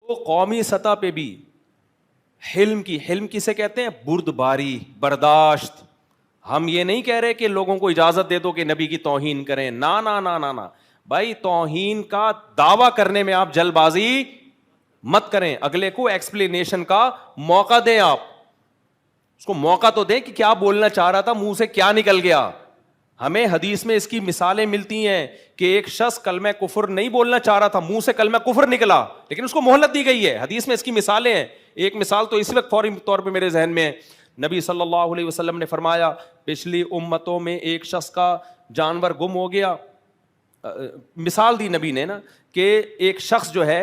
تو قومی سطح پہ بھی حلم کسے کہتے ہیں؟ بردباری، برداشت. ہم یہ نہیں کہہ رہے کہ لوگوں کو اجازت دے دو کہ نبی کی توہین کریں، نا نا نا نا نا بھائی. توہین کا دعویٰ کرنے میں آپ جلد بازی مت کریں، اگلے کو ایکسپلینیشن کا موقع دیں. آپ اس کو موقع تو دیں کہ کیا بولنا چاہ رہا تھا، منہ سے کیا نکل گیا. ہمیں حدیث میں اس کی مثالیں ملتی ہیں کہ ایک شخص کلمہ کفر نہیں بولنا چاہ رہا تھا، منہ سے کلمہ کفر نکلا، لیکن اس کو مہلت دی گئی ہے. حدیث میں اس کی مثالیں ہیں. ایک مثال تو اس وقت فوری طور پہ میرے ذہن میں ہے. نبی صلی اللہ علیہ وسلم نے فرمایا پچھلی امتوں میں ایک شخص کا جانور گم ہو گیا. مثال دی نبی نے نا کہ ایک شخص جو ہے،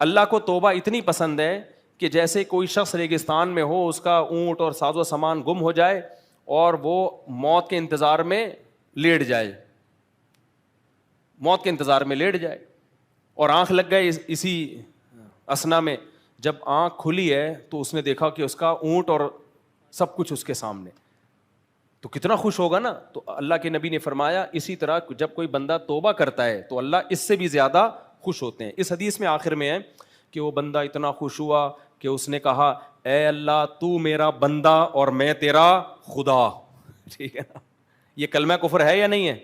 اللہ کو توبہ اتنی پسند ہے کہ جیسے کوئی شخص ریگستان میں ہو، اس کا اونٹ اور ساز و سامان گم ہو جائے اور وہ موت کے انتظار میں لیٹ جائے، موت کے انتظار میں لیٹ جائے اور آنکھ لگ گئے اسی اسنا میں. جب آنکھ کھلی ہے تو اس نے دیکھا کہ اس کا اونٹ اور سب کچھ اس کے سامنے، تو کتنا خوش ہوگا نا. تو اللہ کے نبی نے فرمایا اسی طرح جب کوئی بندہ توبہ کرتا ہے تو اللہ اس سے بھی زیادہ خوش ہوتے ہیں. اس حدیث میں آخر میں ہے کہ وہ بندہ اتنا خوش ہوا کہ اس نے کہا اے اللہ تو میرا بندہ اور میں تیرا خدا. ٹھیک ہے نا، یہ کلمہ کفر ہے یا نہیں ہے؟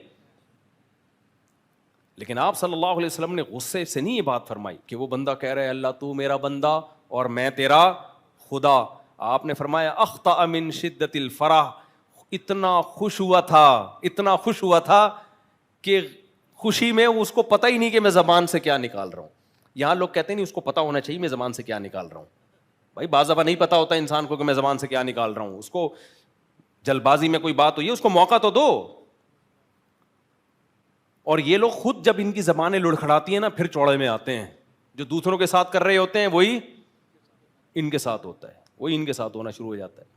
لیکن آپ صلی اللہ علیہ وسلم نے غصے سے نہیں یہ بات فرمائی کہ وہ بندہ کہہ رہا ہے اللہ تو میرا بندہ اور میں تیرا خدا. آپ نے فرمایا اخطأ من شدت الفرح، اتنا خوش ہوا تھا کہ خوشی میں اس کو پتہ ہی نہیں کہ میں زبان سے کیا نکال رہا ہوں. یہاں لوگ کہتے ہیں نہیں اس کو پتہ ہونا چاہیے میں زبان سے کیا نکال رہا ہوں. بھائی بعض دفعہ نہیں پتہ ہوتا انسان کو کہ میں زبان سے کیا نکال رہا ہوں. اس کو جلد بازی میں کوئی بات ہوئی ہے اس کو موقع تو دو. اور یہ لوگ خود جب ان کی زبانیں لڑکھڑاتی ہیں نا پھر چوڑے میں آتے ہیں. جو دوسروں کے ساتھ کر رہے ہوتے ہیں وہی ان کے ساتھ ہوتا ہے، وہی ان کے ساتھ ہونا شروع ہو جاتا ہے.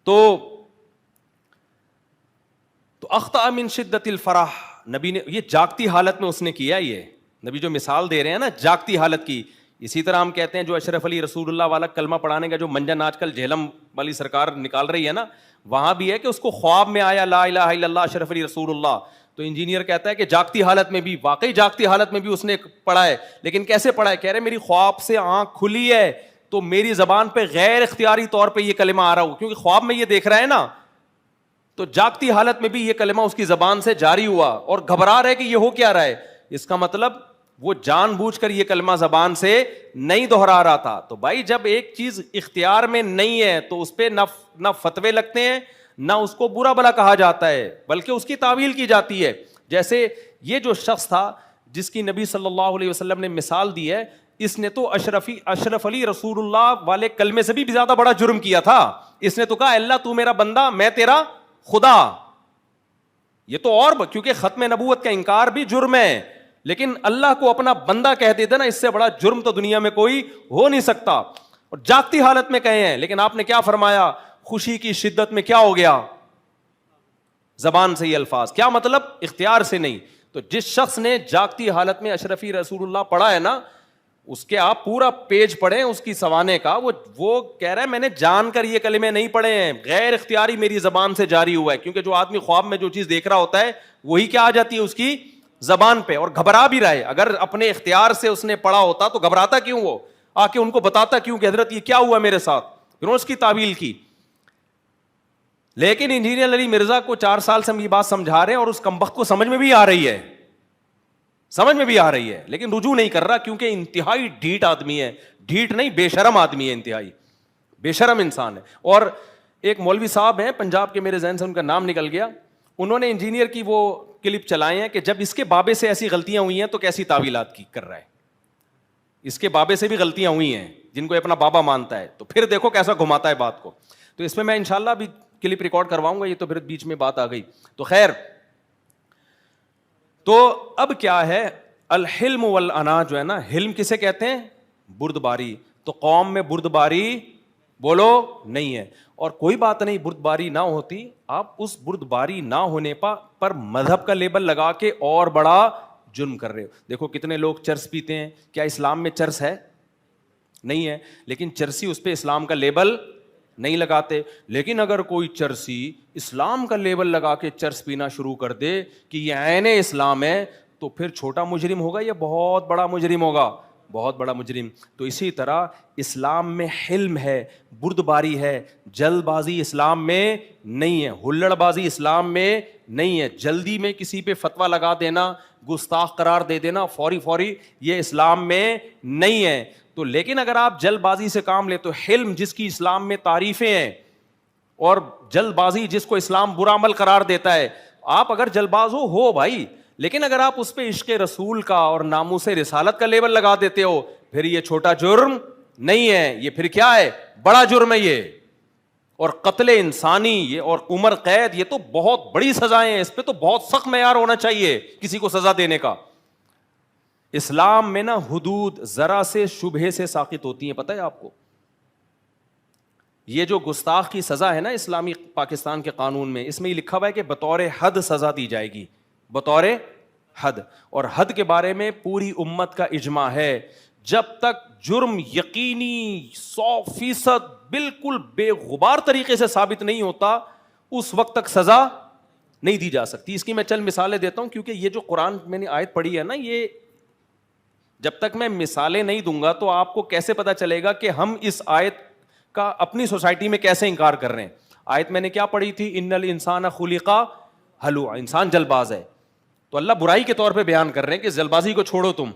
تو اخطأ من شدت الفرح، نبی نے یہ جاگتی حالت میں اس نے کیا. یہ نبی جو مثال دے رہے ہیں نا جاگتی حالت کی. اسی طرح ہم کہتے ہیں جو اشرف علی رسول اللہ والا کلمہ پڑھانے کا جو منجن آج کل جہلم والی سرکار نکال رہی ہے نا، وہاں بھی ہے کہ اس کو خواب میں آیا لا الہ الا اللہ اشرف علی رسول اللہ. تو انجینئر کہتا ہے کہ جاگتی حالت میں بھی، واقعی جاگتی حالت میں بھی اس نے پڑھا ہے. لیکن کیسے پڑھا ہے؟ کہہ رہے میری خواب سے آنکھ کھلی ہے تو میری زبان پہ غیر اختیاری طور پہ یہ کلمہ آ رہا ہو، کیونکہ خواب میں یہ دیکھ رہا ہے نا. تو جاگتی حالت میں بھی یہ کلمہ اس کی زبان سے جاری ہوا اور گھبرا رہے کہ یہ ہو کیا رہا ہے. اس کا مطلب وہ جان بوجھ کر یہ کلمہ زبان سے نہیں دہرا رہا تھا. تو بھائی جب ایک چیز اختیار میں نہیں ہے تو اس پہ نہ فتوے لگتے ہیں نہ اس کو برا بلا کہا جاتا ہے، بلکہ اس کی تعویل کی جاتی ہے. جیسے یہ جو شخص تھا جس کی نبی صلی اللہ علیہ وسلم نے مثال دی ہے، اس نے تو اشرف علی رسول اللہ والے کلمے سے بھی زیادہ بڑا جرم کیا تھا. اس نے تو کہا اللہ تو میرا بندہ میں تیرا خدا. یہ تو اور کیونکہ ختم نبوت کا انکار بھی جرم ہے، لیکن اللہ کو اپنا بندہ کہہ دیتے نا، اس سے بڑا جرم تو دنیا میں کوئی ہو نہیں سکتا. اور جاگتی حالت میں کہے ہیں، لیکن آپ نے کیا فرمایا؟ خوشی کی شدت میں کیا ہو گیا؟ زبان سے یہ الفاظ. کیا مطلب؟ اختیار سے نہیں. تو جس شخص نے جاگتی حالت میں اشرفی رسول اللہ پڑھا ہے نا، اس کے آپ پورا پیج پڑھیں اس کی سوانے کا، وہ کہہ رہا ہے میں نے جان کر یہ کلمے نہیں پڑھے ہیں، غیر اختیاری میری زبان سے جاری ہوا ہے. کیونکہ جو آدمی خواب میں جو چیز دیکھ رہا ہوتا ہے وہی کیا آ جاتی ہے اس کی زبان پہ، اور گھبرا بھی رہا ہے. اگر اپنے اختیار سے اس نے پڑھا ہوتا تو گھبراتا کیوں؟ وہ آ کے ان کو بتاتا کیوں کہ حضرت یہ کیا ہوا میرے ساتھ؟ پھر اس کی تعویل کی. لیکن انجینئر علی مرزا کو 4 سال سے ہم یہ بات سمجھا رہے ہیں اور اس کمبخت کو سمجھ میں بھی آ رہی ہے، لیکن رجوع نہیں کر رہا کیونکہ انتہائی ڈھیٹ آدمی ہے. ڈھیٹ نہیں، بے شرم آدمی ہے، انتہائی بے شرم انسان ہے. اور ایک مولوی صاحب ہیں پنجاب کے، میرے ذہن سے ان کا نام نکل گیا، انہوں نے انجینئر کی وہ کلپ چلائے ہیں کہ جب اس کے بابے سے ایسی غلطیاں ہوئی ہیں تو کیسی تعویلات کی کر رہا ہے. اس کے بابے سے بھی غلطیاں ہوئی ہیں جن کو اپنا بابا مانتا ہے، تو پھر دیکھو کیسا گھماتا ہے بات کو. تو اس میں میں انشاءاللہ بھی کلپ ریکارڈ کرواؤں گا، یہ تو پھر بیچ میں بات آ گئی. تو خیر، تو اب کیا ہے؟ الحلم والانا جو ہے نا، حلم کسے کہتے ہیں؟ بردباری. تو قوم میں بردباری بولو نہیں ہے. اور کوئی بات نہیں بردباری نہ ہوتی، آپ اس بردباری نہ ہونے پر مذہب کا لیبل لگا کے اور بڑا جرم کر رہے ہو. دیکھو کتنے لوگ چرس پیتے ہیں، کیا اسلام میں چرس ہے؟ نہیں ہے، لیکن چرسی اس پہ اسلام کا لیبل نہیں لگاتے. لیکن اگر کوئی چرسی اسلام کا لیبل لگا کے چرس پینا شروع کر دے کہ یہ عین اسلام ہے، تو پھر چھوٹا مجرم ہوگا یا بہت بڑا مجرم ہوگا؟ بہت بڑا مجرم. تو اسی طرح اسلام میں حلم ہے, بردباری ہے, جلد بازی اسلام میں نہیں ہے, ہلڑ بازی اسلام میں نہیں ہے, جلدی میں کسی پہ فتویٰ لگا دینا, گستاخ قرار دے دینا فوری, یہ اسلام میں نہیں ہے. تو لیکن اگر آپ جلد بازی سے کام لے تو حلم جس کی اسلام میں تعریفیں ہیں اور جلد بازی جس کو اسلام برا عمل قرار دیتا ہے, آپ اگر جلد باز ہو بھائی, لیکن اگر آپ اس پہ عشق رسول کا اور ناموس رسالت کا لیبل لگا دیتے ہو, پھر یہ چھوٹا جرم نہیں ہے, یہ پھر کیا ہے, بڑا جرم ہے یہ. اور قتل انسانی یہ اور عمر قید, یہ تو بہت بڑی سزائیں ہیں, اس پہ تو بہت سخت معیار ہونا چاہیے کسی کو سزا دینے کا. اسلام میں نا حدود ذرا سے شبہے سے ساقط ہوتی ہیں, پتہ ہے آپ کو. یہ جو گستاخ کی سزا ہے نا اسلامی پاکستان کے قانون میں, اس میں یہ لکھا ہوا ہے کہ بطور حد سزا دی جائے گی, بطور حد. اور حد کے بارے میں پوری امت کا اجماع ہے, جب تک جرم یقینی 100% بالکل بے غبار طریقے سے ثابت نہیں ہوتا اس وقت تک سزا نہیں دی جا سکتی. اس کی میں چند مثالیں دیتا ہوں, کیونکہ یہ جو قرآن میں نے آیت پڑھی ہے نا, یہ جب تک میں مثالیں نہیں دوں گا تو آپ کو کیسے پتا چلے گا کہ ہم اس آیت کا اپنی سوسائٹی میں کیسے انکار کر رہے ہیں. آیت میں نے کیا پڑھی تھی, ان الانسان خلق ہلوعا, انسان جلد باز ہے. تو اللہ برائی کے طور پہ بیان کر رہے ہیں کہ جلد بازی کو چھوڑو تم.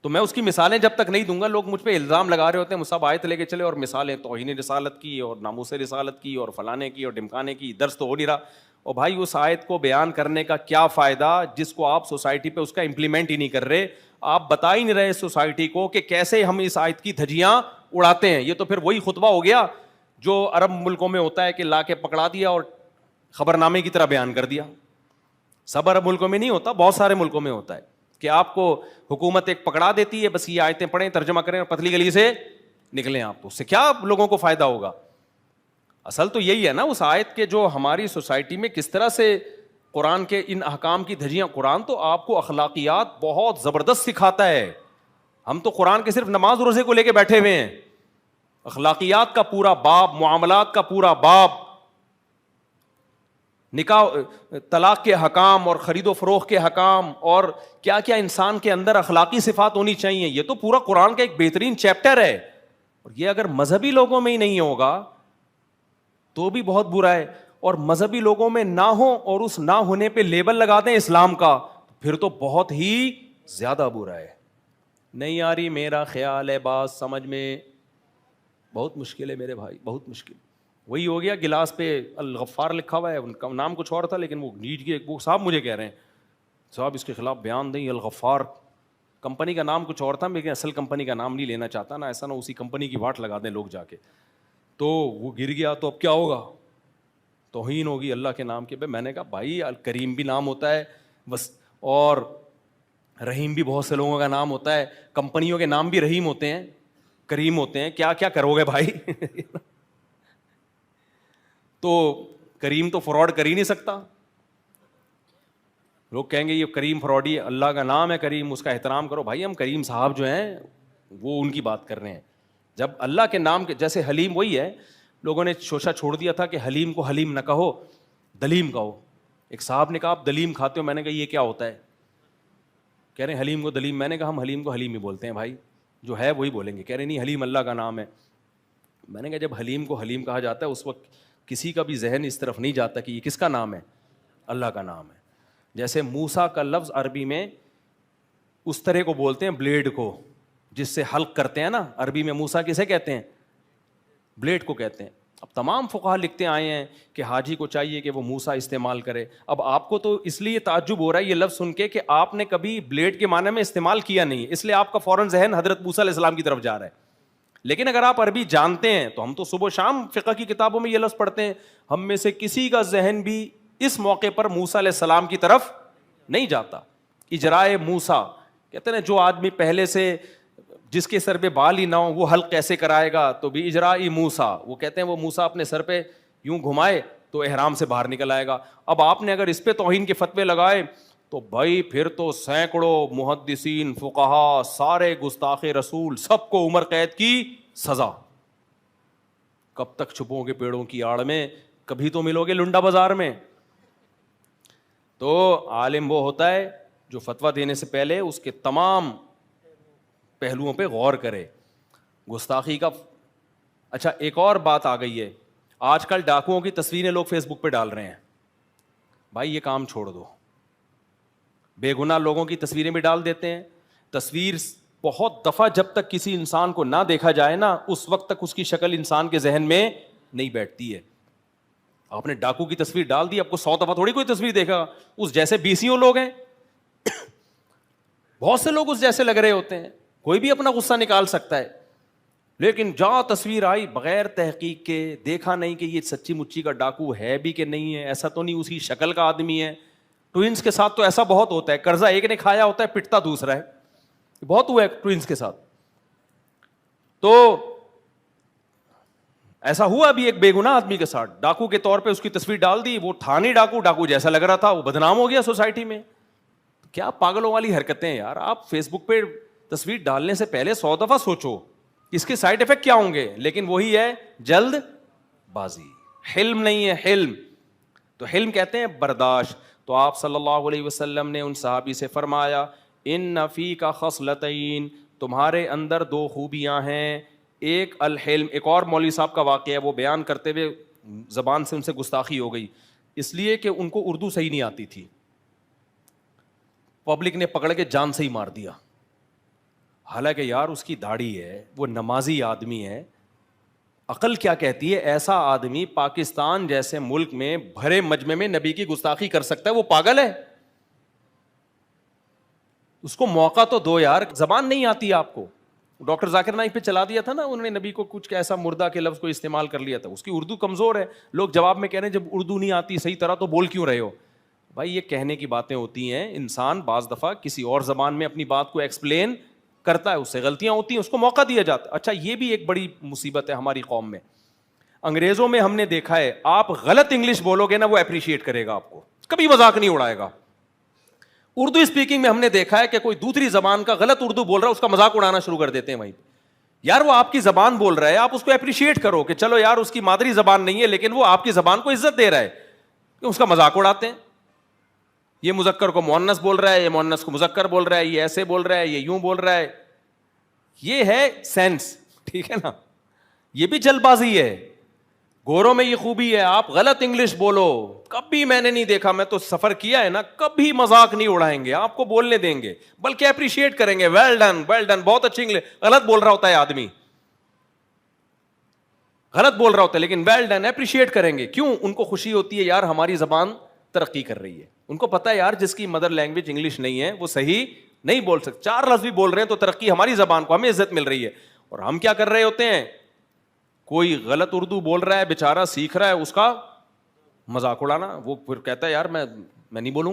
تو میں اس کی مثالیں جب تک نہیں دوں گا, لوگ مجھ پہ الزام لگا رہے ہوتے ہیں مصعب آیت لے کے چلے اور مثالیں توہین رسالت کی اور ناموس رسالت کی اور فلانے کی اور ڈمکانے کی, درس تو ہو نہیں رہا. اور بھائی اس آیت کو بیان کرنے کا کیا فائدہ جس کو آپ سوسائٹی پہ اس کا امپلیمنٹ ہی نہیں کر رہے. آپ بتا ہی نہیں رہے سوسائٹی کو کہ کیسے ہم اس آیت کی دھجیاں اڑاتے ہیں. یہ تو پھر وہی خطبہ ہو گیا جو عرب ملکوں میں ہوتا ہے کہ لا کے پکڑا دیا اور خبرنامے کی طرح بیان کر دیا. سب عرب ملکوں میں نہیں ہوتا, بہت سارے ملکوں میں ہوتا ہے کہ آپ کو حکومت ایک پکڑا دیتی ہے, بس یہ آیتیں پڑھیں, ترجمہ کریں اور پتلی گلی سے نکلیں. آپ تو اس سے کیا لوگوں کو فائدہ ہوگا؟ اصل تو یہی ہے نا اس آیت کے, جو ہماری سوسائٹی میں کس طرح سے قرآن کے ان احکام کی دھجیاں. قرآن تو آپ کو اخلاقیات بہت زبردست سکھاتا ہے. ہم تو قرآن کے صرف نماز روزے کو لے کے بیٹھے ہوئے ہیں, اخلاقیات کا پورا باب, معاملات کا پورا باب, نکاح طلاق کے حکام اور خرید و فروخت کے حکام, اور کیا کیا انسان کے اندر اخلاقی صفات ہونی چاہیے. یہ تو پورا قرآن کا ایک بہترین چیپٹر ہے. اور یہ اگر مذہبی لوگوں میں ہی نہیں ہوگا تو بھی بہت برا ہے, اور مذہبی لوگوں میں نہ ہو اور اس نہ ہونے پہ لیبل لگا دیں اسلام کا, پھر تو بہت ہی زیادہ برا ہے. نہیں آ رہی میرا خیال ہے بات سمجھ میں؟ بہت مشکل ہے میرے بھائی, بہت مشکل. وہی ہو گیا, گلاس پہ الغفار لکھا ہوا ہے, ان کا نام کچھ اور تھا, لیکن وہ نیٹ کی ایک بک, صاحب مجھے کہہ رہے ہیں صاحب اس کے خلاف بیان دیں, الغفار کمپنی کا نام کچھ اور تھا, لیکن اصل کمپنی کا نام نہیں لینا چاہتا نا, ایسا نہ اسی کمپنی کی واٹ لگا دیں لوگ جا کے. تو وہ گر گیا تو اب کیا ہوگا, توہین ہوگی اللہ کے نام کے. میں نے کہا بھائی کریم بھی نام ہوتا ہے بس, اور رحیم بھی بہت سے لوگوں کا نام ہوتا ہے, کمپنیوں کے نام بھی رحیم ہوتے ہیں, کریم ہوتے ہیں, کیا کیا کرو گے بھائی. تو کریم تو فراڈ کر ہی نہیں سکتا. لوگ کہیں گے یہ کریم فراڈی, اللہ کا نام ہے کریم, اس کا احترام کرو. بھائی ہم کریم صاحب جو ہیں وہ ان کی بات کر رہے ہیں. جب اللہ کے نام کے, جیسے حلیم وہی ہے, لوگوں نے شوشہ چھوڑ دیا تھا کہ حلیم کو حلیم نہ کہو, دلیم کہو. ایک صاحب نے کہا آپ دلیم کھاتے ہو, میں نے کہا یہ کیا ہوتا ہے, کہہ رہے ہیں حلیم کو دلیم. میں نے کہا ہم حلیم کو حلیم ہی بولتے ہیں بھائی, جو ہے وہی بولیں گے. کہہ رہے نہیں حلیم اللہ کا نام ہے. میں نے کہا جب حلیم کو حلیم کہا جاتا ہے اس وقت کسی کا بھی ذہن اس طرف نہیں جاتا کہ یہ کس کا نام ہے, اللہ کا نام ہے. جیسے موسیٰ کا لفظ عربی میں اس طرح کو بولتے ہیں, بلیڈ کو جس سے حلق کرتے ہیں نا, عربی میں موسیٰ کسے کہتے ہیں, بلیڈ کو کہتے ہیں. اب تمام فقہا لکھتے آئے ہیں کہ حاجی کو چاہیے کہ وہ موسیٰ استعمال کرے. اب آپ کو تو اس لیے تعجب ہو رہا ہے یہ لفظ سن کے کہ آپ نے کبھی بلیڈ کے معنی میں استعمال کیا نہیں, اس لیے آپ کا فوراً ذہن حضرت موسیٰ علیہ السلام کی طرف جا رہا ہے. لیکن اگر آپ عربی جانتے ہیں تو ہم تو صبح و شام فقہ کی کتابوں میں یہ لفظ پڑھتے ہیں, ہم میں سے کسی کا ذہن بھی اس موقع پر موسیٰ علیہ السلام کی طرف نہیں جاتا. اجرائے موسیٰ کہتے ہیں جو آدمی پہلے سے جس کے سر پہ بال ہی نہ ہو وہ حلق کیسے کرائے گا, تو بھی اجرائی موسیٰ, وہ کہتے ہیں وہ موسیٰ اپنے سر پہ یوں گھمائے تو احرام سے باہر نکل آئے گا. اب آپ نے اگر اس پہ توہین کے فتوے لگائے تو بھائی پھر تو سینکڑوں محدثین فقہا سارے گستاخ رسول سب کو عمر قید کی سزا. کب تک چھپو گے پیڑوں کی آڑ میں, کبھی تو ملو گے لنڈا بازار میں. تو عالم وہ ہوتا ہے جو فتویٰ دینے سے پہلے اس کے تمام پہلوؤں پہ غور کرے. گستاخی کا اچھا ایک اور بات آ گئی ہے, آج کل ڈاکوؤں کی تصویریں لوگ فیس بک پہ ڈال رہے ہیں. بھائی یہ کام چھوڑ دو. بے گناہ لوگوں کی تصویریں بھی ڈال دیتے ہیں. تصویر بہت دفعہ جب تک کسی انسان کو نہ دیکھا جائے نا, اس وقت تک اس کی شکل انسان کے ذہن میں نہیں بیٹھتی ہے. آپ نے ڈاکو کی تصویر ڈال دی, آپ کو 100 دفعہ تھوڑی کوئی تصویر دیکھا گا. اس جیسے 20 لوگ ہیں, بہت سے لوگ اس جیسے لگ رہے ہوتے ہیں, کوئی بھی اپنا غصہ نکال سکتا ہے. لیکن جہاں تصویر آئی بغیر تحقیق کے, دیکھا نہیں کہ یہ سچی مچی کا ڈاکو ہے بھی کہ نہیں ہے, ایسا تو نہیں اسی شکل کا آدمی ہے. ٹوئنس کے ساتھ تو ایسا بہت ہوتا ہے, قرضہ ایک نے کھایا ہوتا ہے پٹتا دوسرا ہے, بہت ہوا ہے ٹوئنس کے ساتھ. تو ایسا ہوا بھی ایک بے گناہ آدمی کے ساتھ, ڈاکو کے طور پہ اس کی تصویر ڈال دی, وہ تھا نہیں ڈاکو, ڈاکو جیسا لگ رہا تھا, وہ بدنام ہو گیا سوسائٹی میں. کیا پاگلوں والی حرکتیں ہیں یار. آپ فیس بک پہ تصویر ڈالنے سے پہلے 100 دفعہ سوچو اس کے سائڈ افیکٹ کیا ہوں گے. لیکن وہی ہے جلد بازی, حلم نہیں ہے حلم. تو حلم کہتے ہیں برداشت. تو آپ صلی اللہ علیہ وسلم نے ان صحابی سے فرمایا, ان فیک خصلتین, تمہارے اندر 2 خوبیاں ہیں. ایک الحلم. ایک اور مولوی صاحب کا واقعہ ہے, وہ بیان کرتے ہوئے زبان سے ان سے گستاخی ہو گئی, اس لیے کہ ان کو اردو صحیح نہیں آتی تھی. پبلک نے پکڑ کے جان سے ہی مار دیا. حالانکہ یار اس کی داڑھی ہے, وہ نمازی آدمی ہے. عقل کیا کہتی ہے, ایسا آدمی پاکستان جیسے ملک میں بھرے مجمع میں نبی کی گستاخی کر سکتا ہے؟ وہ پاگل ہے. اس کو موقع تو دو یار. زبان نہیں آتی آپ کو. ڈاکٹر ذاکر نائک پہ چلا دیا تھا نا انہوں نے نبی کو, کچھ ایسا مردہ کے لفظ کو استعمال کر لیا تھا. اس کی اردو کمزور ہے. لوگ جواب میں کہہ رہے ہیں جب اردو نہیں آتی صحیح طرح تو بول کیوں رہے ہو. بھائی یہ کہنے کی باتیں ہوتی ہیں. انسان بعض دفعہ کسی اور زبان میں اپنی بات کو ایکسپلین کرتا ہے, اس سے غلطیاں ہوتی ہیں, اس کو موقع دیا جاتا ہے. اچھا یہ بھی ایک بڑی مصیبت ہے ہماری قوم میں. انگریزوں میں ہم نے دیکھا ہے, آپ غلط انگلش بولو گے نا وہ اپریشیٹ کرے گا آپ کو, کبھی مذاق نہیں اڑائے گا. اردو اسپیکنگ میں ہم نے دیکھا ہے کہ کوئی دوسری زبان کا غلط اردو بول رہا ہے, اس کا مذاق اڑانا شروع کر دیتے ہیں. وہیں یار وہ آپ کی زبان بول رہا ہے, آپ اس کو اپریشیٹ کرو کہ چلو یار اس کی مادری زبان نہیں ہے لیکن وہ آپ کی زبان کو عزت دے رہا ہے, کہ اس کا مذاق اڑاتے ہیں. یہ مذکر کو مؤنث بول رہا ہے, یہ مؤنث کو مذکر بول رہا ہے, یہ ایسے بول رہا ہے, یہ یوں بول رہا ہے. یہ ہے سینس, ٹھیک ہے نا. یہ بھی جلد بازی ہے. گوروں میں یہ خوبی ہے, آپ غلط انگلش بولو, کبھی میں نے نہیں دیکھا, میں تو سفر کیا ہے نا, کبھی مذاق نہیں اڑائیں گے, آپ کو بولنے دیں گے, بلکہ اپریشیٹ کریں گے. ویل ڈن ویل ڈن, بہت اچھی انگلش. غلط بول رہا ہوتا ہے آدمی, غلط بول رہا ہوتا ہے, لیکن ویل ڈن اپریشیٹ کریں گے. کیوں؟ ان کو خوشی ہوتی ہے یار ہماری زبان ترقی کر رہی ہے. ان کو پتا ہے یار جس کی مدر لینگویج انگلش نہیں ہے وہ صحیح نہیں بول سکتے. 4 لفظ بھی بول رہے ہیں تو ترقی ہماری زبان کو, ہمیں عزت مل رہی ہے. اور ہم کیا کر رہے ہوتے ہیں, کوئی غلط اردو بول رہا ہے بیچارہ, سیکھ رہا ہے, اس کا مذاق اڑانا. وہ پھر کہتا ہے یار میں نہیں بولوں گا.